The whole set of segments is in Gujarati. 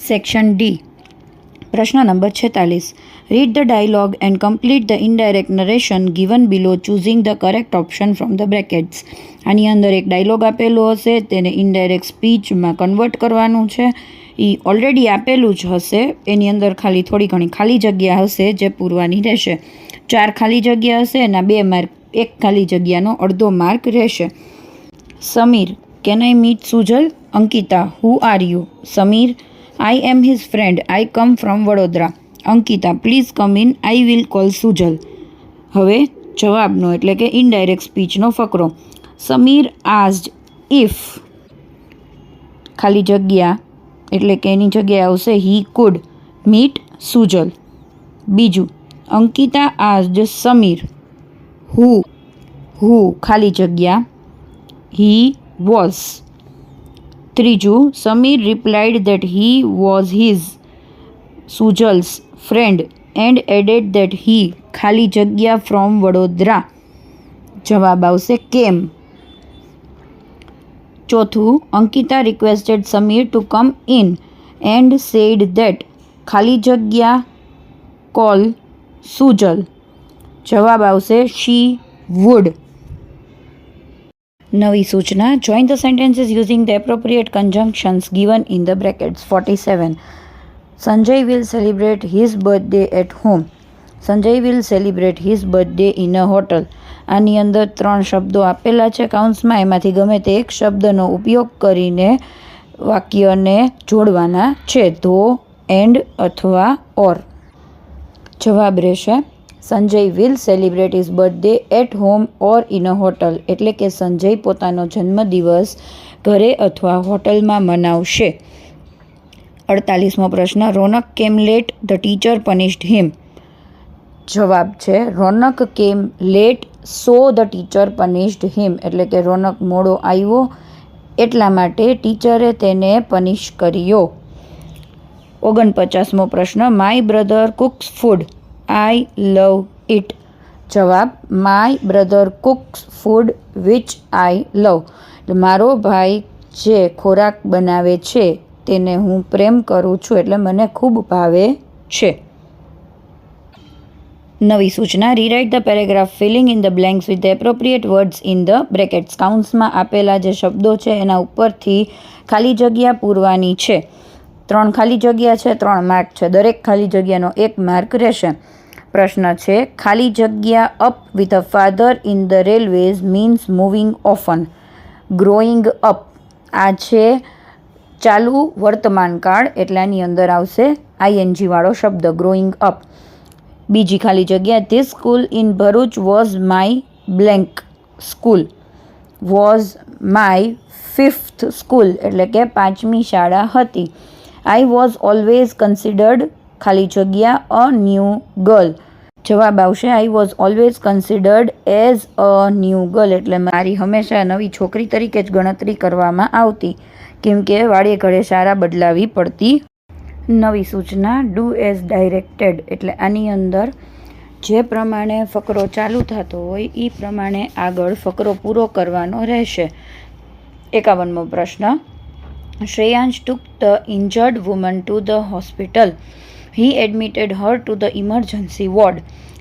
Section D. પ્રશ્ન નંબર 46. Read the dialogue and complete the indirect narration given below choosing the correct option from the brackets. આની અંદર એક ડાયલોગ આપેલો હશે, તેને ઇનડાયરેક્ટ સ્પીચમાં કન્વર્ટ કરવાનું છે. એ ઓલરેડી આપેલું જ હશે, એની અંદર ખાલી થોડી ઘણી ખાલી જગ્યા હશે જે પૂરવાની રહેશે. 4 ખાલી જગ્યા હશે, એના 2 માર્ક, 1 ખાલી જગ્યાનો અડધો માર્ક રહેશે. Sameer, can I meet Sujal? Ankita, who are you? Sameer, I am his friend. I come from Vadodara. Ankita, please come in. I will call Sujal. હવે જવાબનો એટલે કે ઇનડાયરેક્ટ સ્પીચનો ફકરો. સમીર આસ્ડ ઇફ ખાલી જગ્યા એટલે કે એની જગ્યાએ આવશે હી કુડ મીટ સુજલ. બીજું, અંકિતા આસ્ડ સમીર હુ ખાલી જગ્યા હી વોઝ. ત્રીજું, Sameer replied that he was his Sujal's friend and added that he ખાલી જગ્યા ફ્રોમ વડોદરા. જવાબ આવશે કેમ. ચોથું, Ankita requested Sameer to come in and said that ખાલી જગ્યા કોલ સુજલ. જવાબ આવશે શી વુડ. નવી સૂચના. Join the sentences using the appropriate conjunctions given in the brackets. 47. Sanjay will celebrate his birthday at home. Sanjay will celebrate his birthday in a hotel. આની અંદર 3 શબ્દો આપેલા છે કાઉન્સમાં, એમાંથી ગમે તે એક શબ્દનો ઉપયોગ કરીને વાક્યને જોડવાના છે, ધો, એન્ડ અથવા ઓર. જવાબ રહેશે Sanjay will celebrate his birthday at home or in a hotel, એટલે કે સંજય પોતાનો જન્મદિવસ ઘરે અથવા હોટલમાં મનાવશે. 48મો પ્રશ્ન. Ronak came late, the teacher punished him. જવાબ છે Ronak came late so the teacher punished him, એટલે કે રોનક મોડો આવ્યો એટલા માટે ટીચરે તેને પનિશ કર્યો. 49મો પ્રશ્ન. My brother cooks food, I love it. જવાબ, my brother cooks food which I love. મારો ભાઈ જે ખોરાક બનાવે છે તેને હું પ્રેમ કરું છું, એટલે મને ખૂબ ભાવે છે. નવી સૂચના. Rewrite the paragraph filling in the blanks with the appropriate words in the brackets. કાઉન્સમાં આપેલા જે શબ્દો છે એના ઉપરથી ખાલી જગ્યા પૂરવાની છે. 3 ખાલી જગ્યા છે, 3 માર્ક છે. દરેક ખાલી જગ્યાનો 1 માર્ક રહેશે. પ્રશ્ન છે, ખાલી જગ્યા up with a father in the railways means moving often. Growing up આ છે ચાલુ વર્તમાન કાળ, એટલે આની અંદર આવશે આઈએનજી વાળો શબ્દ ગ્રોઈંગ અપ. બીજી ખાલી જગ્યા, this school in Bharuch was my blank school. Was my 5th school, એટલે કે 5મી શાળા હતી. આઈ વોઝ ઓલવેઝ કન્સિડર્ડ ખાલી જગ્યા અ ન્યૂ ગર્લ. જવાબ આવશે I was always considered as a new girl, એટલે મારી હંમેશા નવી છોકરી તરીકે જ ગણતરી કરવામાં આવતી, કેમ કે વાળીએ ઘડે શાળા બદલાવી પડતી. નવી સૂચના. ડુ એઝ ડાયરેક્ટેડ, એટલે આની અંદર જે પ્રમાણે ફકરો ચાલુ થતો હોય એ પ્રમાણે આગળ ફકરો પૂરો કરવાનો રહેશે. 51મો પ્રશ્ન. Shreyansh took the injured woman to the hospital. He admitted her to the emergency ward.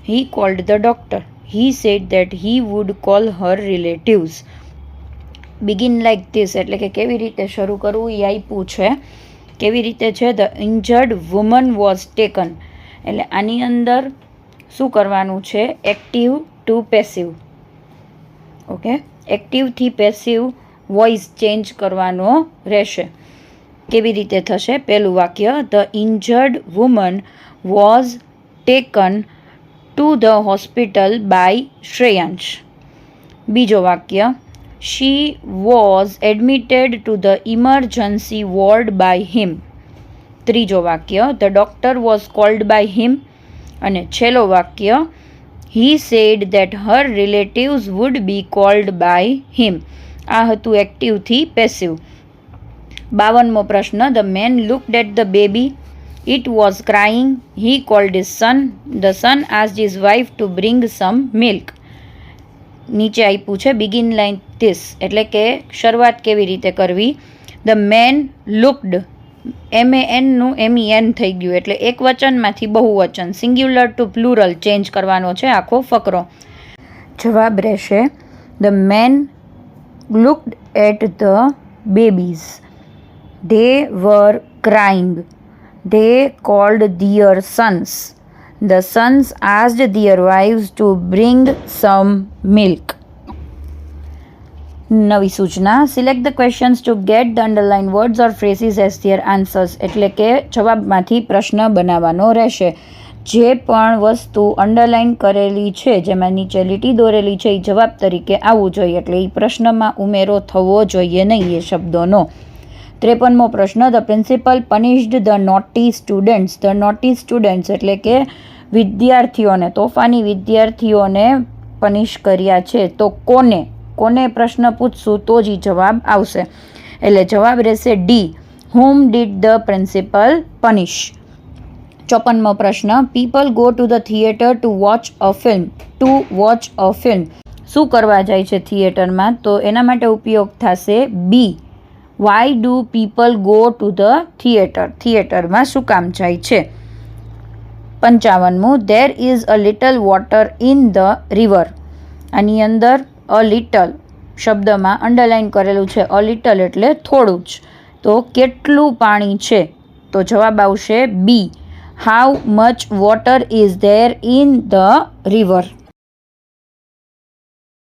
He called the doctor. He said that he would call her relatives. Begin like this, એટલે કે કેવી રીતે શરૂ કરવું એ આપ્યું છે. કેવી રીતે છે? The injured woman was taken, એટલે આની અંદર શું કરવાનું છે? Active to passive. ઓકે, એક્ટિવથી પેસિવ વોઇસ ચેન્જ કરવાનો રહેશે. કેવી રીતે થશે? પહેલું વાક્ય, the injured woman was taken to the hospital by Shreyansh. બીજો વાક્ય, she was admitted to the emergency ward by him. ત્રીજો વાક્ય, the doctor was called by him. અને છેલ્લો વાક્ય, he said that her relatives would be cold by him. આ હતું એક્ટિવથી પેસિવ. 52મો પ્રશ્ન. The man looked at the baby. It was crying. He called his son. The son asked his wife to bring some milk. નીચે આપ્યું છે બિગિન લાઇક ધીસ, એટલે કે શરૂઆત કેવી રીતે કરવી. ધ મેન લુકડ MEN નું MEN થઈ ગયું, એટલે એક વચનમાંથી બહુવચન, સિંગ્યુલર ટુ પ્લુરલ ચેન્જ કરવાનો છે આખો ફકરો. જવાબ રહેશે the man looked at the babies, they were crying, they called their sons, the sons asked their wives to bring some milk. નવી સૂચના, select the questions to get the underline words or phrases as their answers, એટલે કે જવાબમાંથી પ્રશ્ન બનાવવાનો રહેશે. જે પણ વસ્તુ અંડરલાઇન કરેલી છે, જેમાં નીચે લીટી દોરેલી છે, એ જવાબ તરીકે આવવું જોઈએ, એટલે એ પ્રશ્નમાં ઉમેરો થવો જોઈએ નહીં એ શબ્દોનો. 53મો પ્રશ્ન, the principal punished the naughty students. The naughty students એટલે કે વિદ્યાર્થીઓને, તોફાની વિદ્યાર્થીઓને પનિશ કર્યા છે. તો કોને પ્રશ્ન પૂછશું તો જ જવાબ આવશે, એટલે જવાબ રહેશે D, whom did the principal punish. 54મો પ્રશ્ન, people go to the theatre two watch a film. Two watch a film, શું કરવા જાય છે થિયેટરમાં? તો એના માટે ઉપયોગ થશે B, why do people go to the theatre. થિયેટરમાં શું કામ જાય છે? 55મું, there is a little water in the river. આની અંદર અ લિટલ શબ્દમાં અંડરલાઇન કરેલું છે, અ લિટલ એટલે થોડું જ. તો કેટલું પાણી છે? તો જવાબ આવશે B, how much water is there in the river.